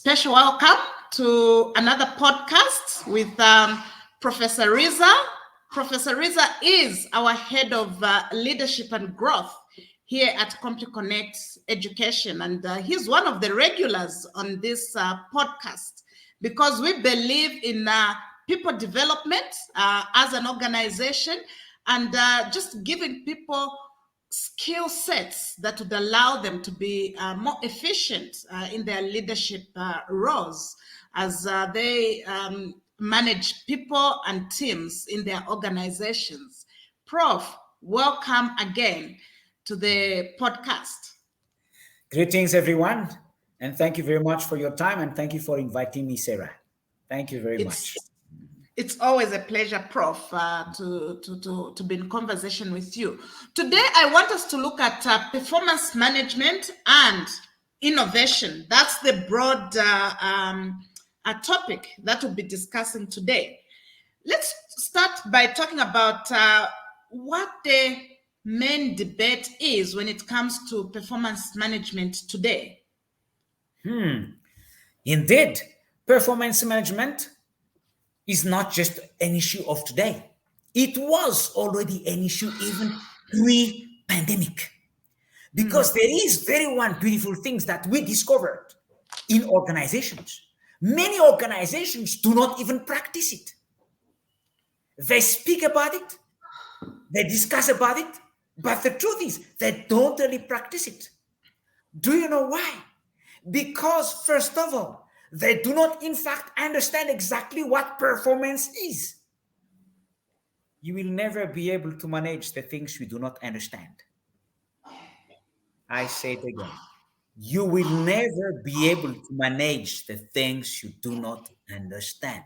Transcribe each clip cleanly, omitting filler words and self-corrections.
Special welcome to another podcast with Professor Rija. Professor Rija is our head of leadership and growth here at CompuConnect Education, and he's one of the regulars on this podcast because we believe in people development as an organization and just giving people skill sets that would allow them to be more efficient in their leadership roles as they manage people and teams in their organizations. Prof, welcome again to the podcast. Greetings, everyone, and thank you very much for your time, and thank you for inviting me, Sarah. Thank you very much. It's always a pleasure, Prof, to be in conversation with you. Today, I want us to look at performance management and innovation. That's the broad topic that we'll be discussing today. Let's start by talking about what the main debate is when it comes to performance management today. Indeed, performance management is not just an issue of today. It was already an issue even pre-pandemic. Because there is very one beautiful things that we discovered in organizations. Many organizations do not even practice it. They speak about it, they discuss about it, but the truth is they don't really practice it. Do you know why? Because first of all, they do not, in fact, understand exactly what performance is. You will never be able to manage the things you do not understand. I say it again. You will never be able to manage the things you do not understand.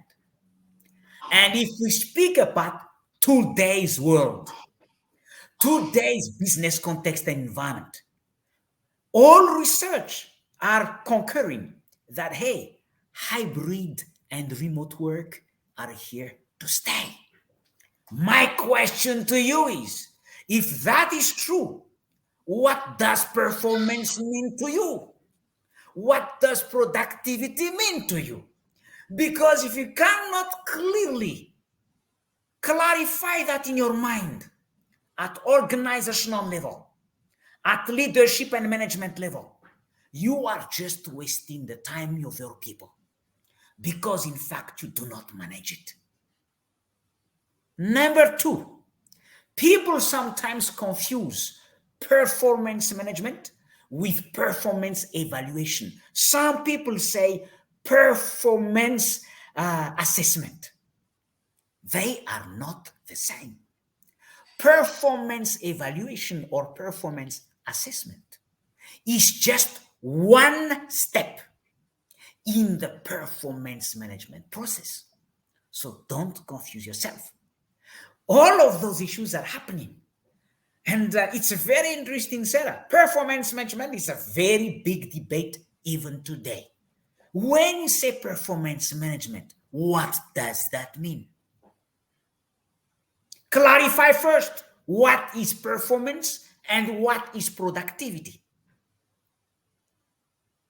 And if we speak about today's world, today's business context and environment, all research are concurring that, hey, hybrid and remote work are here to stay. My question to you is, if that is true, what does performance mean to you? What does productivity mean to you? Because if you cannot clearly clarify that in your mind at organizational level, at leadership and management level, you are just wasting the time of your people because, in fact, you do not manage it. Number two, people sometimes confuse performance management with performance evaluation. Some people say performance assessment. They are not the same. Performance evaluation or performance assessment is just one step in the performance management process. So don't confuse yourself. All of those issues are happening. And it's a very interesting setup. Performance management is a very big debate even today. When you say performance management, what does that mean? Clarify first what is performance and what is productivity.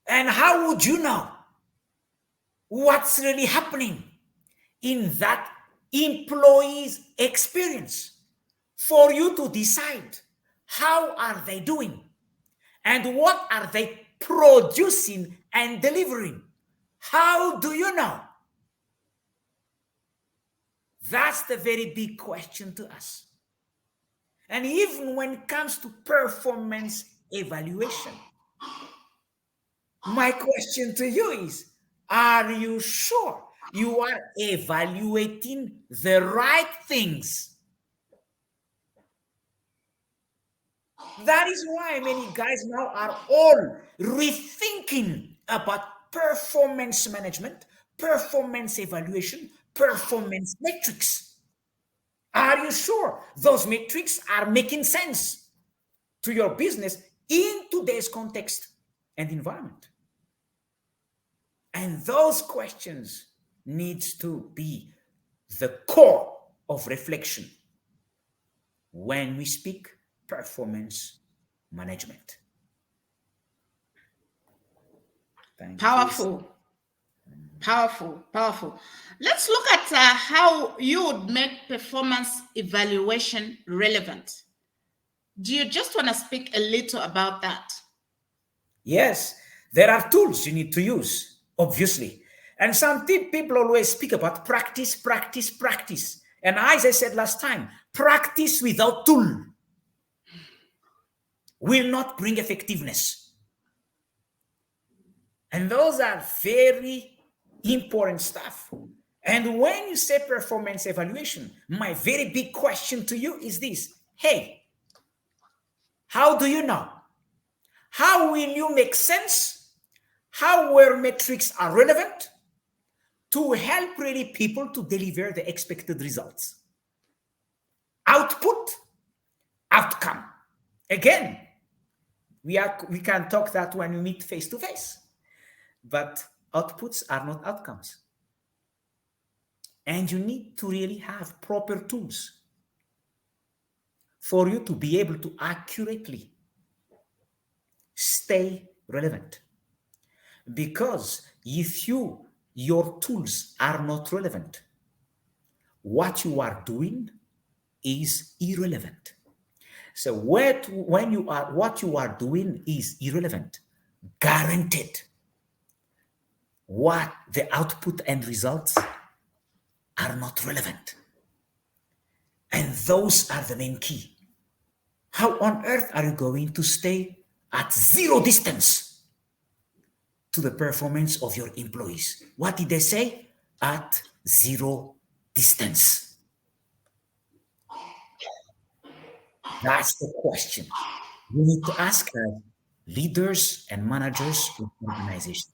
And how would you know what's really happening in that employee's experience for you to decide how are they doing and what are they producing and delivering? How do you know? That's the very big question to us. And even when it comes to performance evaluation, my question to you is, are you sure you are evaluating the right things? That is why many guys now are all rethinking about performance management, performance evaluation, performance metrics. Are you sure those metrics are making sense to your business in today's context and environment? And those questions needs to be the core of reflection when we speak performance management. Powerful. Powerful, powerful. Let's look at how you would make performance evaluation relevant. Do you just want to speak a little about that? Yes, there are tools you need to use, obviously. And some people always speak about practice, practice, practice. And as I said last time, practice without tool will not bring effectiveness. And those are very important stuff. And when you say performance evaluation, my very big question to you is this: hey, how do you know? How will you make sense? How where metrics are relevant to help really people to deliver the expected results? Output, outcome. Again, we can talk that when we meet face to face, but outputs are not outcomes. And you need to really have proper tools for you to be able to accurately stay relevant. Because if your tools are not relevant, what you are doing is irrelevant. So what you are doing is irrelevant, guaranteed. What the output and results are not relevant. And those are the main key. How on earth are you going to stay at zero distance to the performance of your employees? What did they say? At zero distance. That's the question you need to ask as leaders and managers of organizations.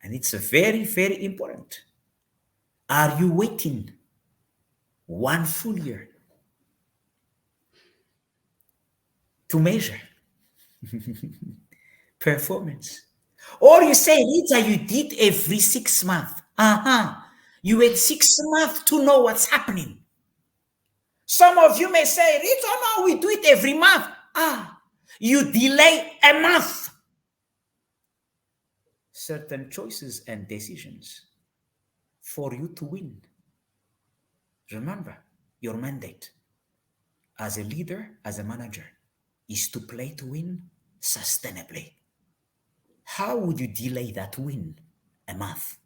And it's a very, very important. Are you waiting one full year to measure performance? Or you say, Rita, you did every 6 months. You wait 6 months to know what's happening. Some of you may say, Rita, no, we do it every month. You delay a month. Certain choices and decisions for you to win. Remember, your mandate as a leader, as a manager, is to play to win sustainably. How would you delay that win a month?